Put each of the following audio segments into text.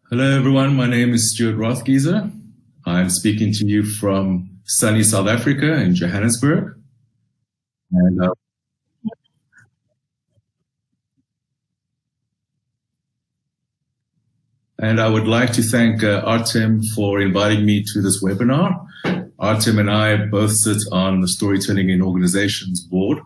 Hello, everyone. My name is Stuart Rothgiesser. I'm speaking to you from sunny South Africa in Johannesburg. And, uh, and I would like to thank Artem for inviting me to this webinar. Artem and I both sit on the Storytelling in Organizations board,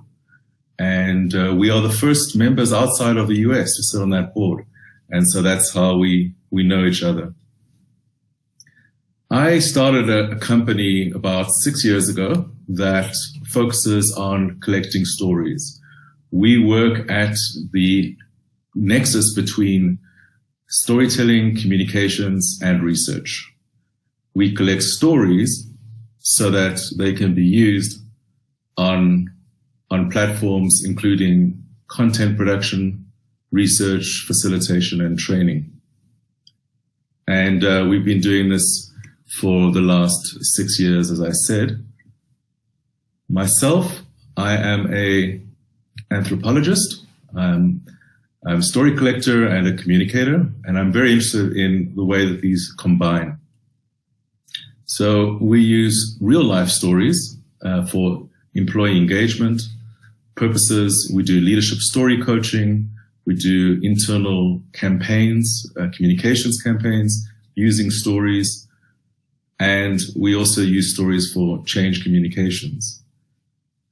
and we are the first members outside of the US to sit on that board. And so that's how we know each other. I started a company about 6 years ago that focuses on collecting stories. We work at the nexus between storytelling, communications, and research. We collect stories so that they can be used on platforms including content production, research, facilitation, and training. And we've been doing this for the last 6 years, as I said. Myself, I am an anthropologist. I'm a story collector and a communicator, and I'm very interested in the way that these combine. So we use real life stories for employee engagement purposes. We do leadership story coaching. We do internal campaigns, communications campaigns using stories. And we also use stories for change communications.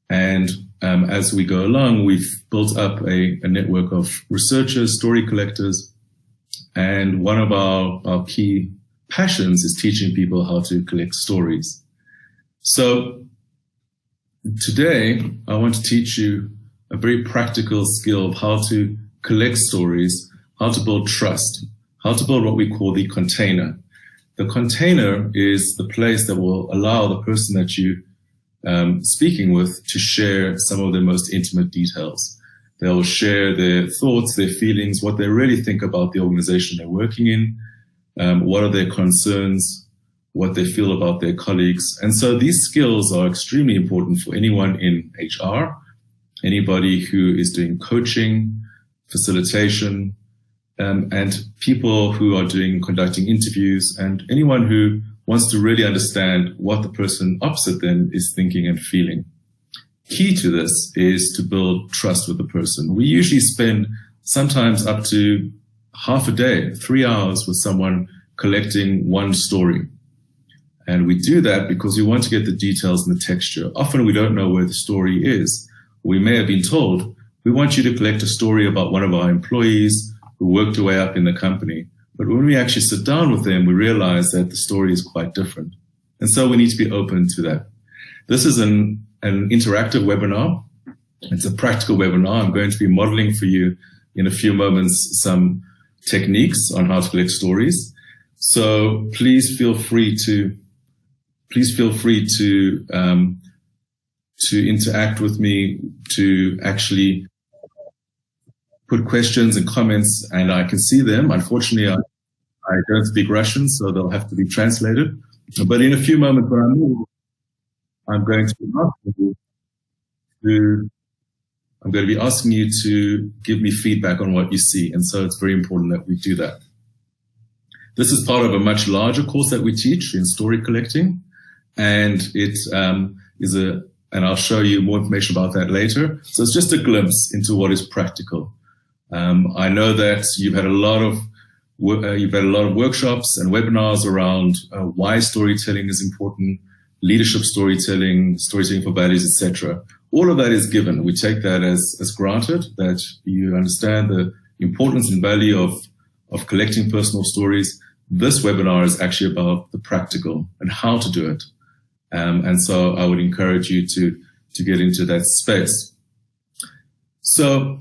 And as we go along, we've built up a network of researchers, story collectors. And one of our key passions is teaching people how to collect stories. So today, I want to teach you a very practical skill of how to collect stories, how to build trust, how to build what we call the container. The container is the place that will allow the person that you speaking with to share some of their most intimate details. They'll share their thoughts, their feelings, what they really think about the organization they're working in, what are their concerns, what they feel about their colleagues. And so these skills are extremely important for anyone in HR, anybody who is doing coaching, facilitation, and people who are conducting interviews, and anyone who wants to really understand what the person opposite them is thinking and feeling. Key to this is to build trust with the person. We usually spend sometimes up to half a day, 3 hours with someone collecting one story. And we do that because we want to get the details and the texture. Often we don't know where the story is. We may have been told, we want you to collect a story about one of our employees who worked their way up in the company. But when we actually sit down with them, we realize that the story is quite different. And so we need to be open to that. This is an interactive webinar. It's a practical webinar. I'm going to be modeling for you in a few moments some techniques on how to collect stories. So please feel free to interact with me, to actually put questions and comments, and I can see them. Unfortunately, I don't speak Russian, so they'll have to be translated. But in a few moments when I move, I'm going to be asking you to give me feedback on what you see. And so it's very important that we do that. This is part of a much larger course that we teach in story collecting. And it and I'll show you more information about that later. So it's just a glimpse into what is practical. I know that you've had a lot of workshops and webinars around why storytelling is important, leadership storytelling, storytelling for values, etc. All of that is given. We take that as granted, that you understand the importance and value of collecting personal stories. This webinar is actually about the practical and how to do it. And so I would encourage you to get into that space. So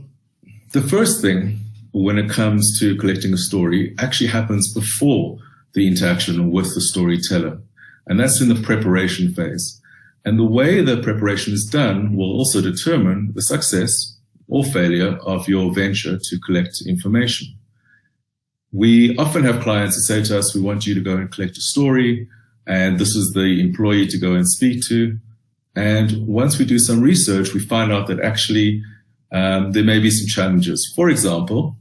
the first thing when it comes to collecting a story actually happens before the interaction with the storyteller. And that's in the preparation phase. And the way the preparation is done will also determine the success or failure of your venture to collect information. We often have clients who say to us, we want you to go and collect a story, and this is the employee to go and speak to. And once we do some research, we find out that actually there may be some challenges. For example,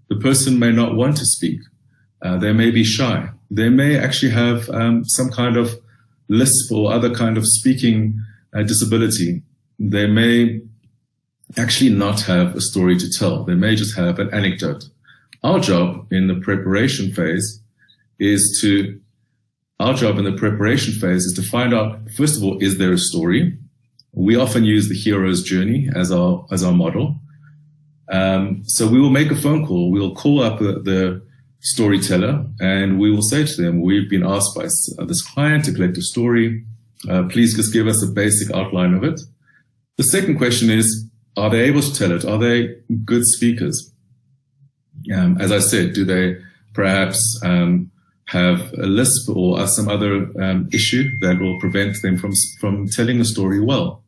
the person may not want to speak. They may be shy. They may actually have some kind of lisp or other kind of speaking disability. They may actually not have a story to tell. They may just have an anecdote. Our job in the preparation phase is to find out, first of all, is there a story? We often use the hero's journey as our model. So we will make a phone call. We'll call up the storyteller and we will say to them, we've been asked by this client to collect a story. Please just give us a basic outline of it. The second question is, are they able to tell it? Are they good speakers? As I said, do they perhaps have a lisp or some other issue that will prevent them from telling the story well?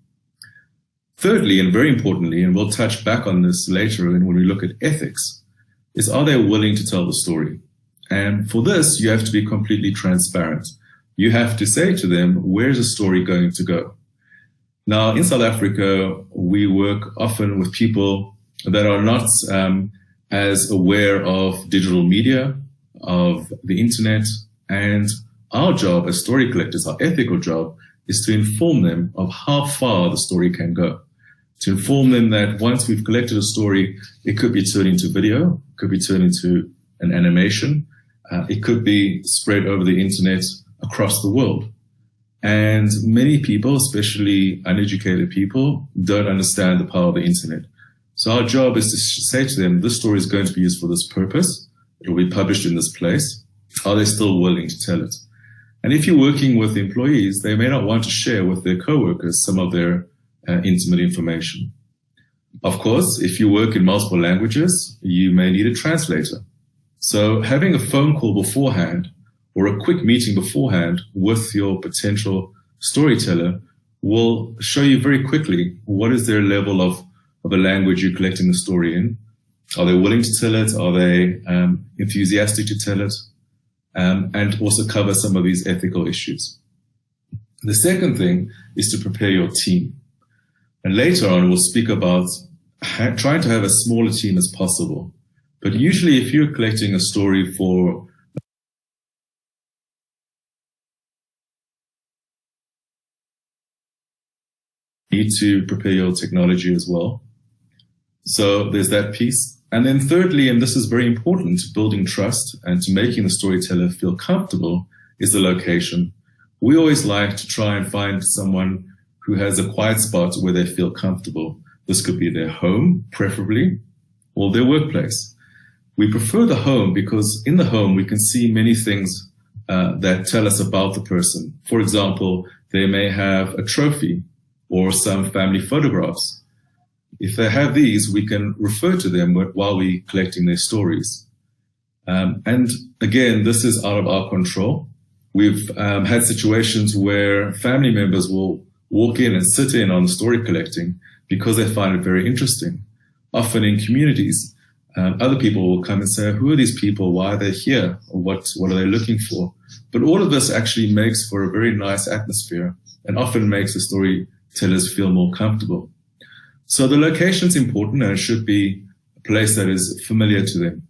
Thirdly, and very importantly, and we'll touch back on this later when we look at ethics, is are they willing to tell the story? And for this, you have to be completely transparent. You have to say to them, where's the story going to go? Now, in South Africa, we work often with people that are not as aware of digital media, of the internet, and our job as story collectors, our ethical job, is to inform them of how far the story can go. To inform them that once we've collected a story, it could be turned into video, it could be turned into an animation, it could be spread over the internet across the world. And many people, especially uneducated people, don't understand the power of the internet. So our job is to say to them, this story is going to be used for this purpose. It will be published in this place. Are they still willing to tell it? And if you're working with employees, they may not want to share with their coworkers some of their intimate information. Of course, if you work in multiple languages, you may need a translator. So having a phone call beforehand or a quick meeting beforehand with your potential storyteller will show you very quickly what is their level of a language you're collecting the story in. Are they willing to tell it? Are they enthusiastic to tell it? And also cover some of these ethical issues. The second thing is to prepare your team. And later on, we'll speak about trying to have as small a team as possible. But usually, if you're collecting a story for need to prepare your technology as well. So there's that piece. And then thirdly, and this is very important, to building trust and to making the storyteller feel comfortable, is the location. We always like to try and find someone who has a quiet spot where they feel comfortable. This could be their home, preferably, or their workplace. We prefer the home because in the home we can see many things that tell us about the person. For example, they may have a trophy or some family photographs. If they have these, we can refer to them while we're collecting their stories. And again, this is out of our control. We've had situations where family members will walk in and sit in on story collecting because they find it very interesting. Often in communities, other people will come and say, who are these people? Why are they here? Or what are they looking for? But all of this actually makes for a very nice atmosphere and often makes the storytellers feel more comfortable. So the location is important and it should be a place that is familiar to them.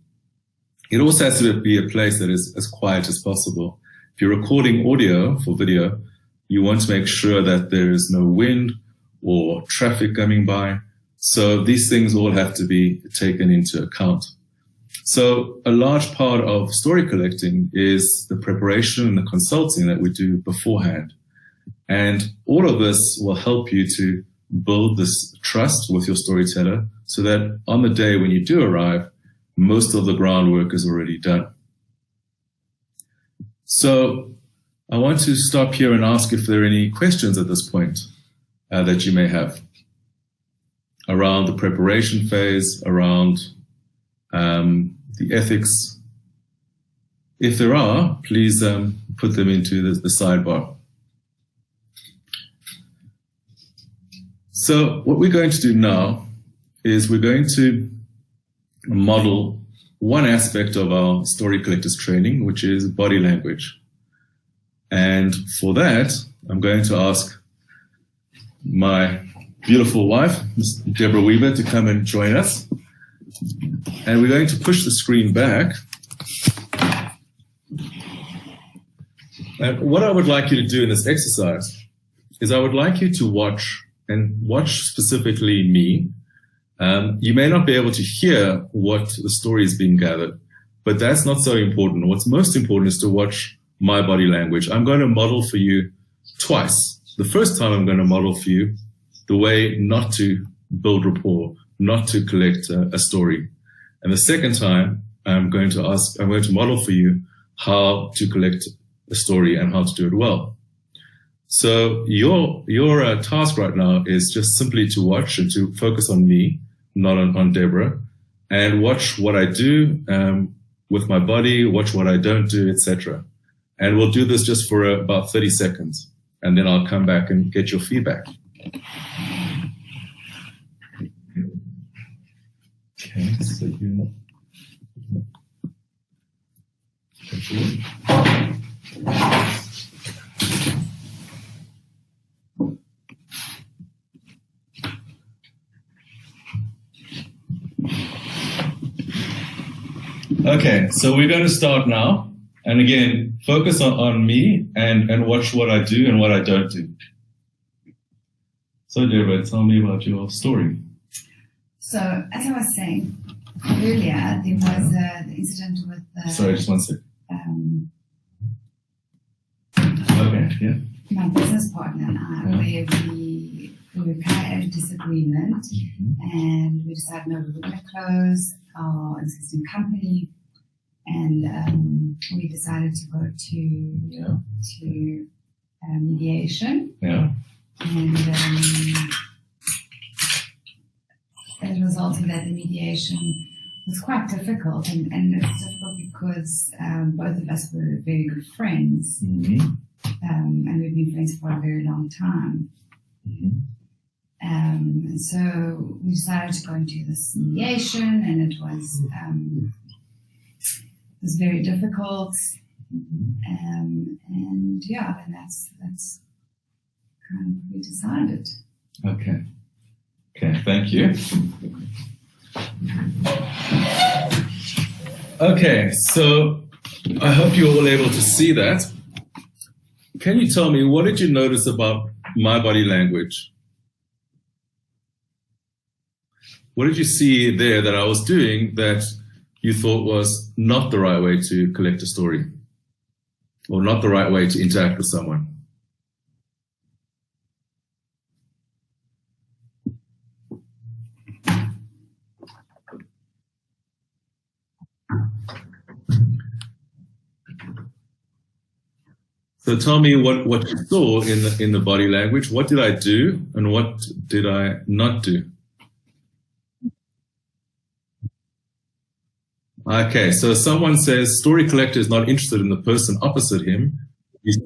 It also has to be a place that is as quiet as possible. If you're recording audio for video, you want to make sure that there is no wind or traffic coming by. So these things all have to be taken into account. So a large part of story collecting is the preparation and the consulting that we do beforehand. And all of this will help you to build this trust with your storyteller so that on the day when you do arrive, most of the groundwork is already done. So I want to stop here and ask if there are any questions at this point that you may have around the preparation phase, around the ethics. If there are, please put them into the sidebar. So what we're going to do now is we're going to model one aspect of our story collectors training, which is body language. And for that, I'm going to ask my beautiful wife, Ms. Deborah Weaver, to come and join us. And we're going to push the screen back And what I would like you to do in this exercise is I would like you to watch, and watch specifically me. You may not be able to hear what the story is being gathered, but that's not so important. What's most important is to watch my body language. I'm going to model for you twice. The first time I'm going to model for you the way not to build rapport, not to collect a story. And the second time I'm going to model for you how to collect a story and how to do it well. So your task right now is just simply to watch and to focus on me, not on Deborah, and watch what I do with my body, watch what I don't do, etc. And we'll do this just for about 30 seconds, and then I'll come back and get your feedback. Okay, so okay, so we're going to start now. And again, focus on me and watch what I do and what I don't do. So, Deborah, tell me about your story. So, as I was saying earlier, there was the incident with Sorry, just one sec. Okay, yeah. My business partner and I, where we were kind of at a disagreement, and we decided, no, we were going to close our existing company, and we decided to go to mediation. Yeah. And as a result of that, the mediation was quite difficult, and it was difficult because both of us were very good friends, and we've been friends for a very long time. And so we decided to go into this mediation, and it was very difficult. And yeah, then that's kind of what we decided. Okay. Okay, thank you. Okay, so I hope you're all able to see that. Can you tell me, what did you notice about my body language? What did you see there that I was doing that you thought was not the right way to collect a story, or not the right way to interact with someone? So tell me what you saw in the body language. What did I do and what did I not do? Okay, so someone says story collector is not interested in the person opposite him. He's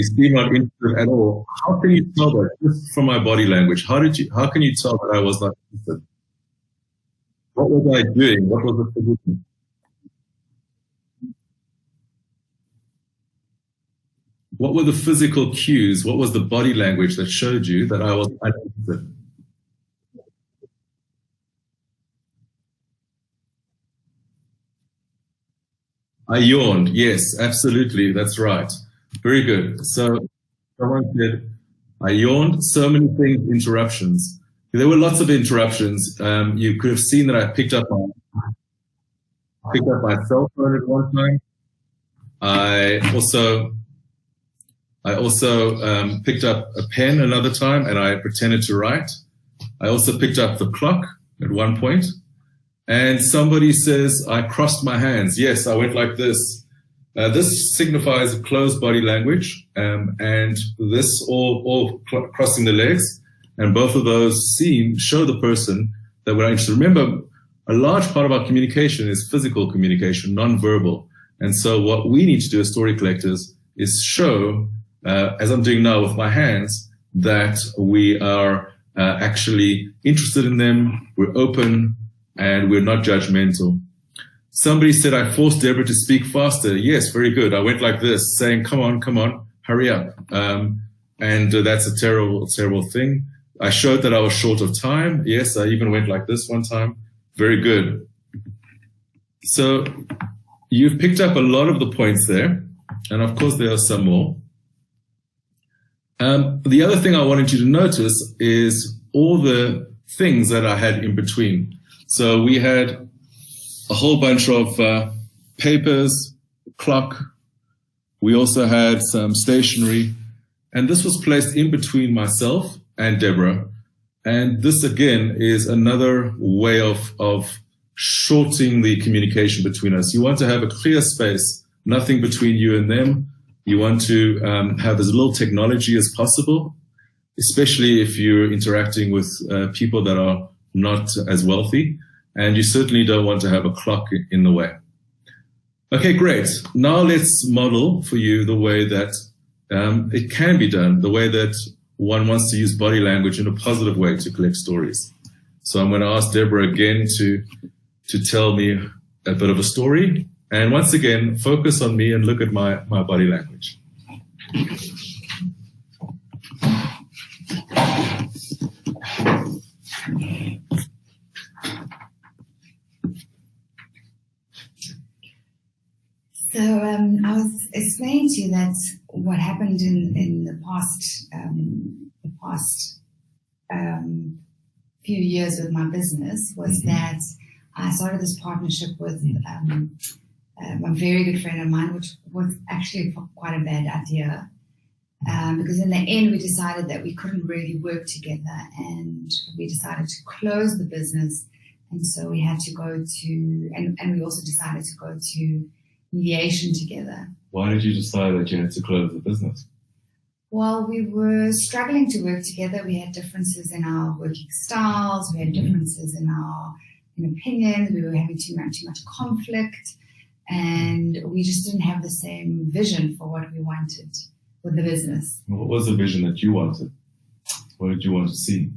still not interested at all. How can you tell that just from my body language? How can you tell that I was not interested? What was I doing? What was the position? What were the physical cues? What was the body language that showed you that I was uninterested? I yawned. Yes, absolutely. That's right. Very good. So someone said, I yawned. So many things, interruptions. There were lots of interruptions. You could have seen that I picked up my cell phone at one time. I also picked up a pen another time, and I pretended to write. I also picked up the clock at one point. And somebody says, I crossed my hands. Yes, I went like this. This signifies closed body language, and this all crossing the legs. And both of those show the person that we're interested. Remember, a large part of our communication is physical communication, non-verbal. And so what we need to do as story collectors is show, as I'm doing now with my hands, that we are actually interested in them, we're open, and we're not judgmental. Somebody said, I forced Deborah to speak faster. Yes, very good. I went like this, saying, come on, hurry up. And that's a terrible, terrible thing. I showed that I was short of time. Yes, I even went like this one time. Very good. So you've picked up a lot of the points there, and of course there are some more. The other thing I wanted you to notice is all the things that I had in between. So we had a whole bunch of papers, clock. We also had some stationery, and this was placed in between myself and Deborah. And this again is another way of shortening the communication between us. You want to have a clear space, nothing between you and them. You want to have as little technology as possible, especially if you're interacting with people that are not as wealthy. And you certainly don't want to have a clock in the way. Okay, great. Now let's model for you the way that it can be done, the way that one wants to use body language in a positive way to collect stories. So I'm going to ask Deborah again to tell me a bit of a story. And once again, focus on me and look at my body language. So I was explaining to you that what happened in the past few years with my business was that I started this partnership with a very good friend of mine, which was actually quite a bad idea because in the end we decided that we couldn't really work together, and we decided to close the business, and so we had to go to and we also decided to go to mediation together. Why did you decide that you had to close the business? Well, we were struggling to work together. We had differences in our working styles. We had differences in opinions. We were having too much conflict, and we just didn't have the same vision for what we wanted with the business. What was the vision that you wanted? What did you want to see?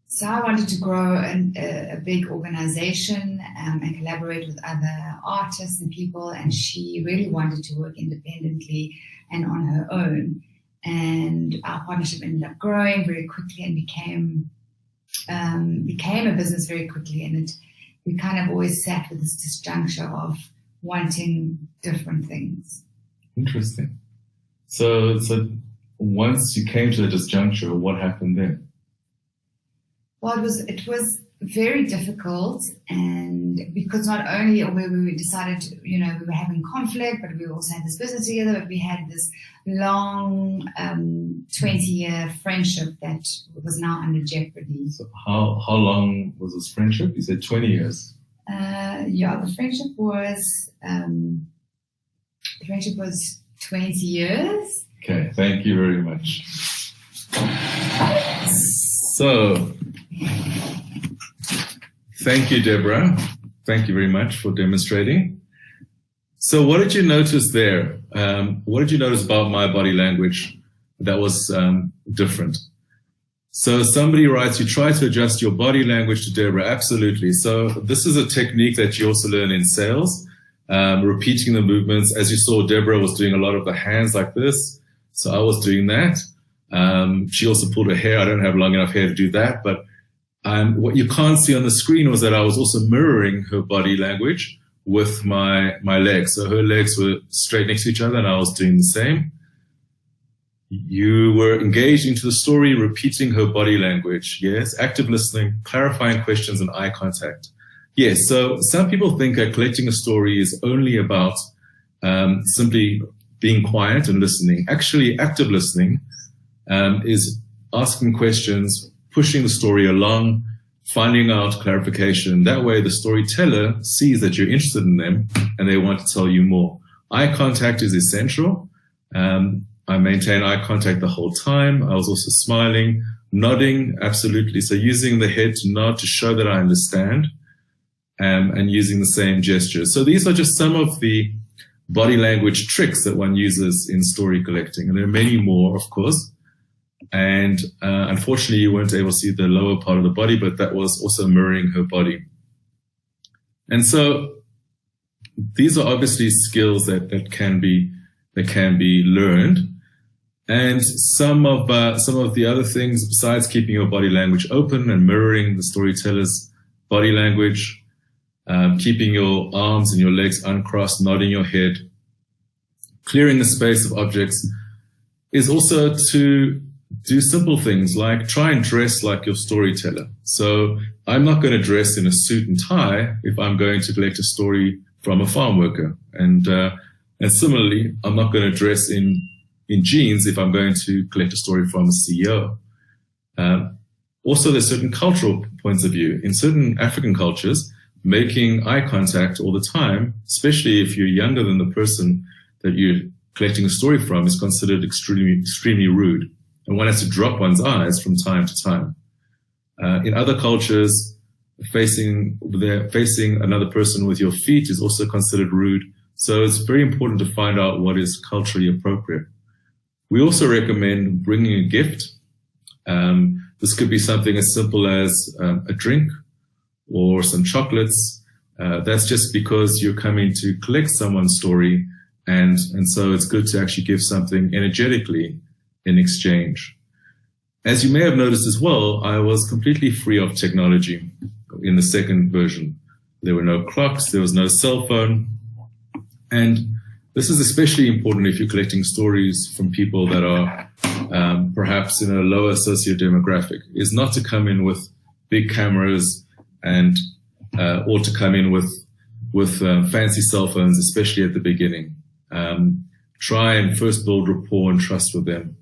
So I wanted to grow a big organization and collaborate with other artists and people, and she really wanted to work independently and on her own. And our partnership ended up growing very quickly and became a business very quickly. And we kind of always sat with this disjuncture of wanting different things. Interesting. So once you came to the disjuncture, what happened then? Well, it was very difficult, and because not only we decided, we were having conflict, but we also had this business together, but we had this long 20-year friendship that was now under jeopardy. So how long was this friendship? You said 20 years. The friendship was 20 years. Okay, thank you very much. So, thank you, Deborah. Thank you very much for demonstrating. So what did you notice there? What did you notice about my body language that was different? So somebody writes, you try to adjust your body language to Deborah. Absolutely. So this is a technique that you also learn in sales, repeating the movements. As you saw, Deborah was doing a lot of the hands like this. So I was doing that. She also pulled her hair. I don't have long enough hair to do that, but what you can't see on the screen was that I was also mirroring her body language with my legs. So her legs were straight next to each other and I was doing the same. You were engaged into the story, repeating her body language. Yes, active listening, clarifying questions, and eye contact. Yes, so some people think that collecting a story is only about simply being quiet and listening. Actually, active listening is asking questions, pushing the story along, finding out clarification. That way the storyteller sees that you're interested in them and they want to tell you more. Eye contact is essential. I maintain eye contact the whole time. I was also smiling, nodding, absolutely. So using the head to nod to show that I understand, and using the same gestures. So these are just some of the body language tricks that one uses in story collecting. And there are many more, of course. And unfortunately, you weren't able to see the lower part of the body, but that was also mirroring her body. And so these are obviously skills that can be learned. And some of the other things, besides keeping your body language open and mirroring the storyteller's body language, keeping your arms and your legs uncrossed, nodding your head, clearing the space of objects, is also to do simple things like try and dress like your storyteller. So I'm not going to dress in a suit and tie if I'm going to collect a story from a farm worker. And similarly, I'm not going to dress in jeans if I'm going to collect a story from a CEO. Also, there's certain cultural points of view. In certain African cultures, making eye contact all the time, especially if you're younger than the person that you're collecting a story from, is considered extremely rude. And one has to drop one's eyes from time to time. In other cultures, facing another person with your feet is also considered rude. So it's very important to find out what is culturally appropriate. We also recommend bringing a gift. This could be something as simple as a drink or some chocolates. That's just because you're coming to collect someone's story, and so it's good to actually give something energetically in exchange. As you may have noticed as well, I was completely free of technology in the second version. There were no clocks, there was no cell phone, and this is especially important if you're collecting stories from people that are perhaps in a lower socio-demographic, is not to come in with big cameras and or to come in with fancy cell phones, especially at the beginning. Try and first build rapport and trust with them.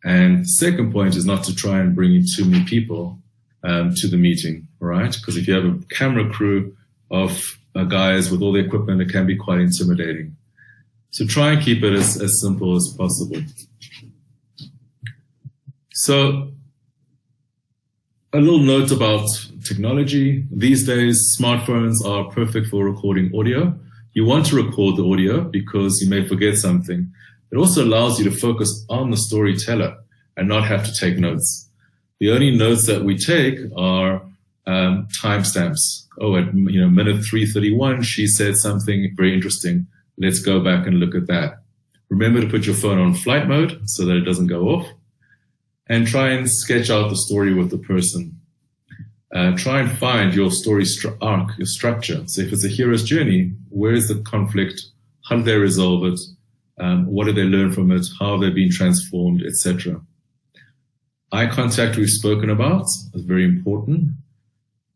And the second point is not to try and bring in too many people to the meeting, right? Because if you have a camera crew of guys with all the equipment, it can be quite intimidating. So try and keep it as simple as possible. So a little note about technology. These days, smartphones are perfect for recording audio. You want to record the audio because you may forget something. It also allows you to focus on the storyteller and not have to take notes. The only notes that we take are timestamps. Oh, at minute 3:31, she said something very interesting. Let's go back and look at that. Remember to put your phone on flight mode so that it doesn't go off. And try and sketch out the story with the person. Try and find your story arc, your structure. So if it's a hero's journey, where is the conflict? How did they resolve it? What did they learn from it? How have they been transformed, etc. Eye contact we've spoken about is very important.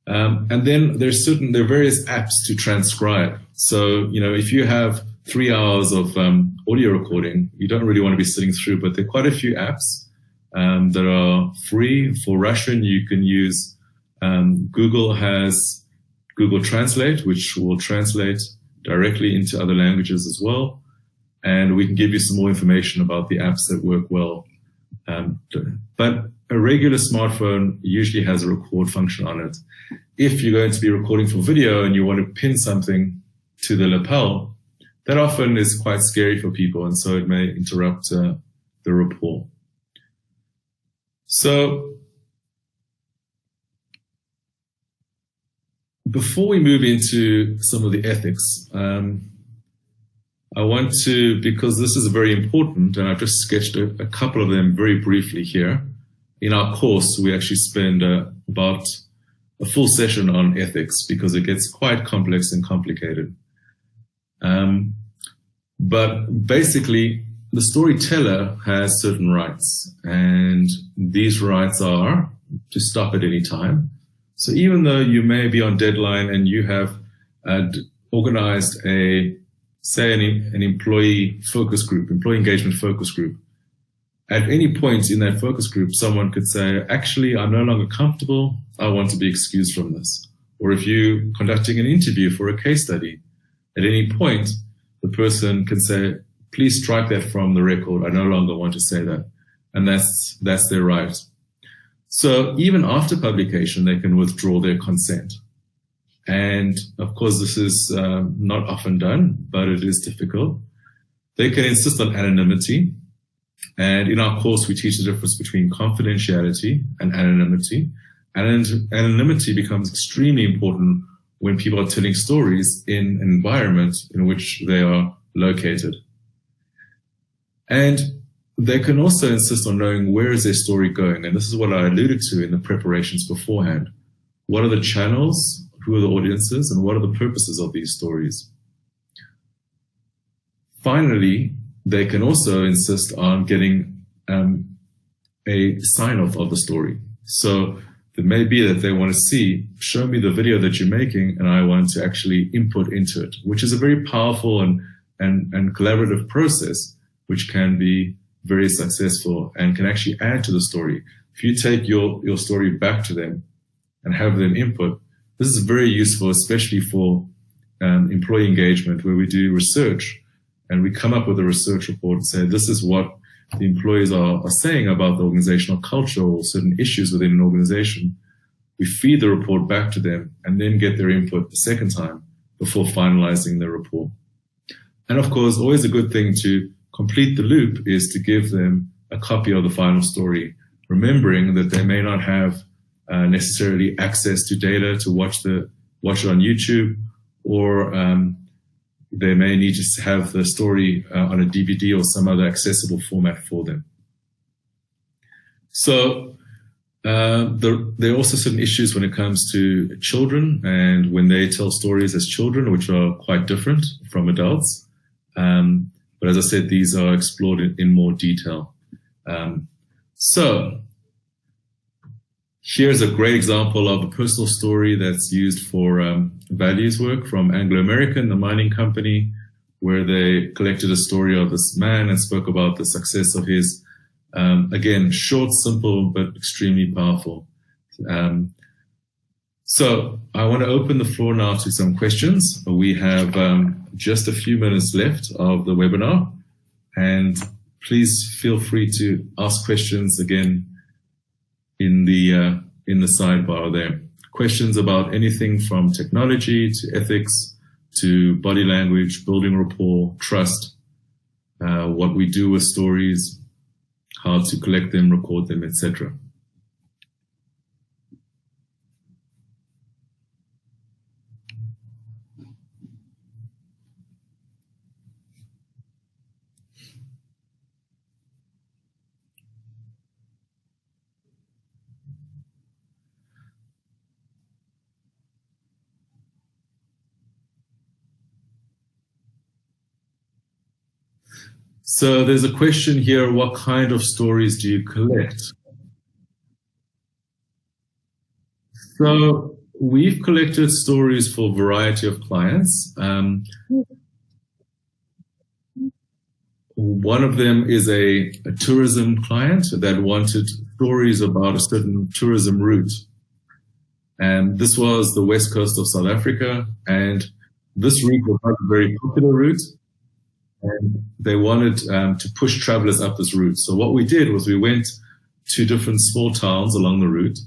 And then there are various apps to transcribe. So, if you have 3 hours of audio recording, you don't really want to be sitting through, but there are quite a few apps that are free. For Russian, you can use Google has Google Translate, which will translate directly into other languages as well. And we can give you some more information about the apps that work well. But a regular smartphone usually has a record function on it. If you're going to be recording for video and you want to pin something to the lapel, that often is quite scary for people, and so it may interrupt the rapport. So before we move into some of the ethics, I want to, because this is very important, and I've just sketched a couple of them very briefly here. In our course, we actually spend about a full session on ethics because it gets quite complex and complicated. But basically, the storyteller has certain rights, and these rights are to stop at any time. So even though you may be on deadline and you have organized an employee focus group, employee engagement focus group, at any point in that focus group, someone could say, actually, I'm no longer comfortable. I want to be excused from this. Or if you're conducting an interview for a case study, at any point, the person can say, please strike that from the record. I no longer want to say that. And that's their right. So even after publication, they can withdraw their consent. And of course, this is not often done, but it is difficult. They can insist on anonymity. And in our course, we teach the difference between confidentiality and anonymity. And anonymity becomes extremely important when people are telling stories in an environment in which they are located. And they can also insist on knowing where is their story going. And this is what I alluded to in the preparations beforehand. What are the channels who are the audiences and what are the purposes of these stories. Finally, they can also insist on getting a sign-off of the story. So it may be that they want to see, show me the video that you're making, and I want to actually input into it, which is a very powerful and collaborative process, which can be very successful and can actually add to the story. If you take your story back to them and have them input, this is very useful, especially for employee engagement, where we do research and we come up with a research report and say, this is what the employees are saying about the organizational culture or certain issues within an organization. We feed the report back to them and then get their input the second time before finalizing the report. And of course, always a good thing to complete the loop is to give them a copy of the final story, remembering that they may not have necessarily access to data to watch it on YouTube, or they may need to have the story on a DVD or some other accessible format for them. So there are also certain issues when it comes to children and when they tell stories as children, which are quite different from adults. But as I said, these are explored in more detail. So here's a great example of a personal story that's used for values work from Anglo American, the mining company, where they collected a story of this man and spoke about the success of his, again, short, simple, but extremely powerful. So I want to open the floor now to some questions. We have just a few minutes left of the webinar, and please feel free to ask questions again in the sidebar there. Questions about anything from technology to ethics to body language, building rapport, trust, what we do with stories, how to collect them, record them, etc. So there's a question here, what kind of stories do you collect? So we've collected stories for a variety of clients. One of them is a tourism client that wanted stories about a certain tourism route. And this was the west coast of South Africa, and this route was not a very popular route. And they wanted to push travelers up this route. So what we did was we went to different small towns along the route,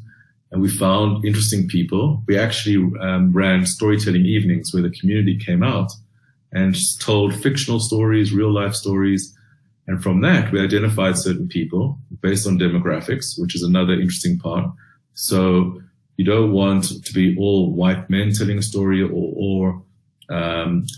and we found interesting people. We actually ran storytelling evenings where the community came out and told fictional stories, real life stories. And from that, we identified certain people based on demographics, which is another interesting part. So you don't want to be all white men telling a story, or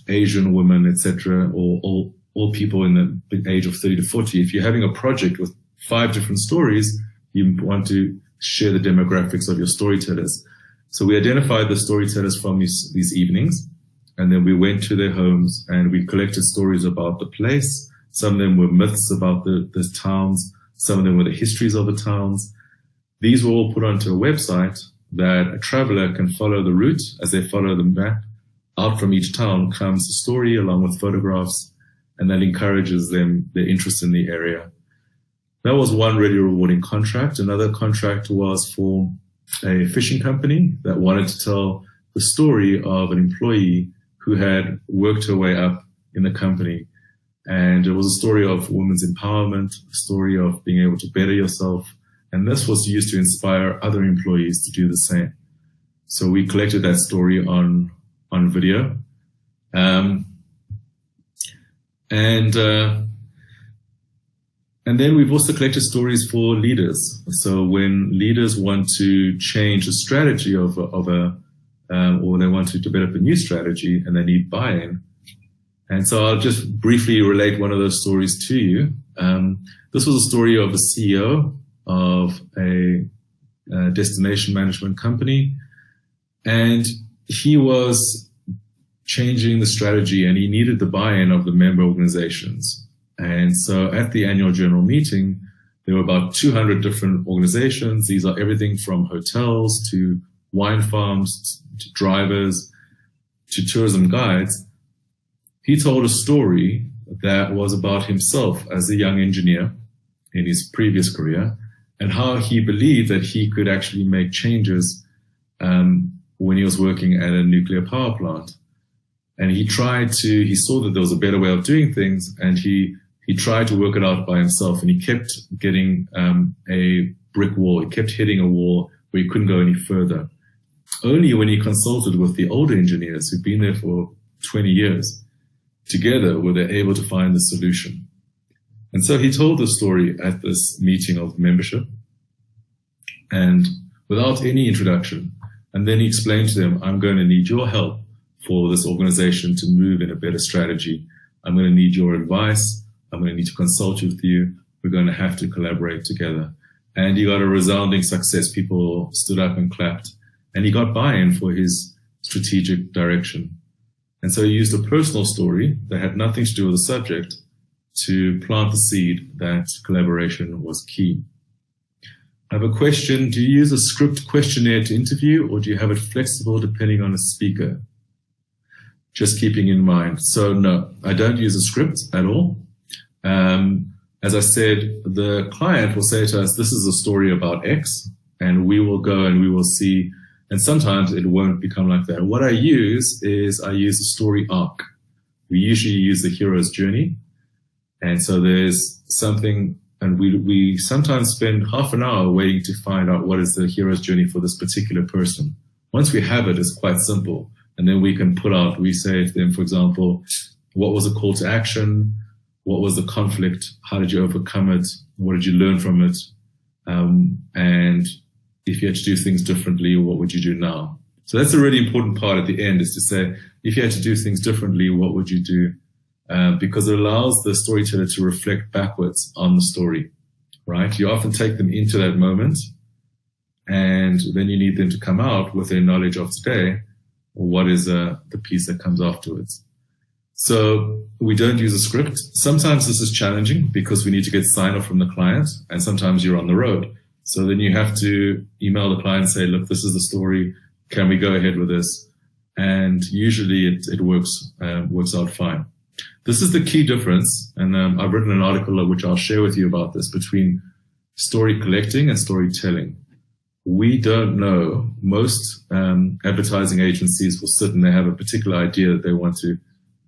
Asian women, etc., or all people in the age of 30 to 40. If you're having a project with 5 different stories, you want to share the demographics of your storytellers. So we identified the storytellers from these evenings, and then we went to their homes and we collected stories about the place. Some of them were myths about the towns. Some of them were the histories of the towns. These were all put onto a website that a traveler can follow the route. As they follow the map, out from each town comes a story along with photographs, and that encourages them, their interest in the area. That was one really rewarding contract. Another contract was for a fishing company that wanted to tell the story of an employee who had worked her way up in the company. And it was a story of women's empowerment, a story of being able to better yourself. And this was used to inspire other employees to do the same. So we collected that story on video. And then we've also collected stories for leaders. So when leaders want to change the strategy or they want to develop a new strategy and they need buy-in. And so I'll just briefly relate one of those stories to you. This was a story of a CEO of a destination management company. And he was changing the strategy and he needed the buy-in of the member organizations. And so at the annual general meeting, there were about 200 different organizations. These are everything from hotels to wine farms to drivers to tourism guides. He told a story that was about himself as a young engineer in his previous career and how he believed that he could actually make changes when he was working at a nuclear power plant. And he saw that there was a better way of doing things, and he tried to work it out by himself, and he kept getting a brick wall. He kept hitting a wall where he couldn't go any further. Only when he consulted with the older engineers who'd been there for 20 years, together were they able to find the solution. And so he told the story at this meeting of membership, and without any introduction. And then he explained to them, I'm going to need your help for this organization to move in a better strategy. I'm going to need your advice. I'm going to need to consult with you. We're going to have to collaborate together. And he got a resounding success. People stood up and clapped. And he got buy-in for his strategic direction. And so he used a personal story that had nothing to do with the subject to plant the seed that collaboration was key. I have a question. Do you use a script questionnaire to interview, or do you have it flexible depending on a speaker? Just keeping in mind. So no, I don't use a script at all. As I said, the client will say to us, this is a story about X, and we will go and we will see. And sometimes it won't become like that. What I use is I use a story arc. We usually use the hero's journey. And so there's something, and we sometimes spend half an hour waiting to find out what is the hero's journey for this particular person. Once we have it, it's quite simple. And then we can pull out, we say to them, for example, what was the call to action? What was the conflict? How did you overcome it? What did you learn from it? And if you had to do things differently, what would you do now? So that's a really important part at the end, is to say, if you had to do things differently, what would you do? Because it allows the storyteller to reflect backwards on the story, right? You often take them into that moment, and then you need them to come out with their knowledge of today, or what is the piece that comes afterwards. So we don't use a script. Sometimes this is challenging because we need to get sign-off from the client, and sometimes you're on the road. So then you have to email the client and say, look, this is the story. Can we go ahead with this? And usually it works out fine. This is the key difference, and I've written an article which I'll share with you about this, between story collecting and storytelling. We don't know. Most advertising agencies will sit and they have a particular idea that they want to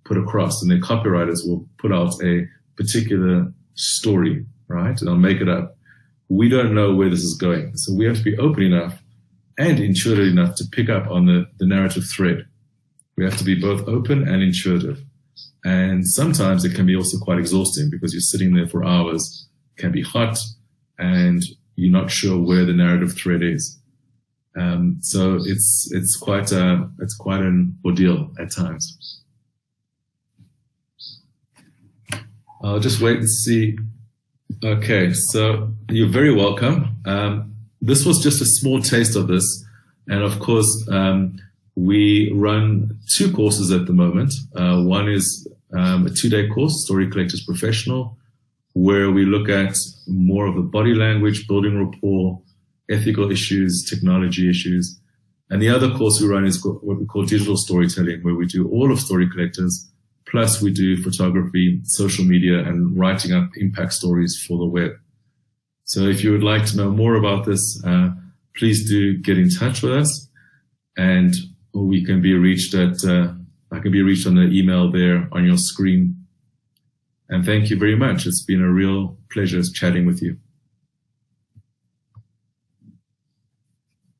put across, and their copywriters will put out a particular story, right? And they'll make it up. We don't know where this is going. So we have to be open enough and intuitive enough to pick up on the narrative thread. We have to be both open and intuitive. And sometimes it can be also quite exhausting because you're sitting there for hours, it can be hot, and you're not sure where the narrative thread is. So it's quite an ordeal at times. I'll just wait and see. Okay, so you're very welcome. This was just a small taste of this. And of course, we run 2 courses at the moment. One is a 2-day course, Story Collectors Professional, where we look at more of the body language, building rapport, ethical issues, technology issues. And the other course we run is what we call digital storytelling, where we do all of Story Collectors, plus we do photography, social media, and writing up impact stories for the web. So if you would like to know more about this, please do get in touch with us, and we can be reached at, I can be reached on the email there on your screen. And thank you very much. It's been a real pleasure chatting with you.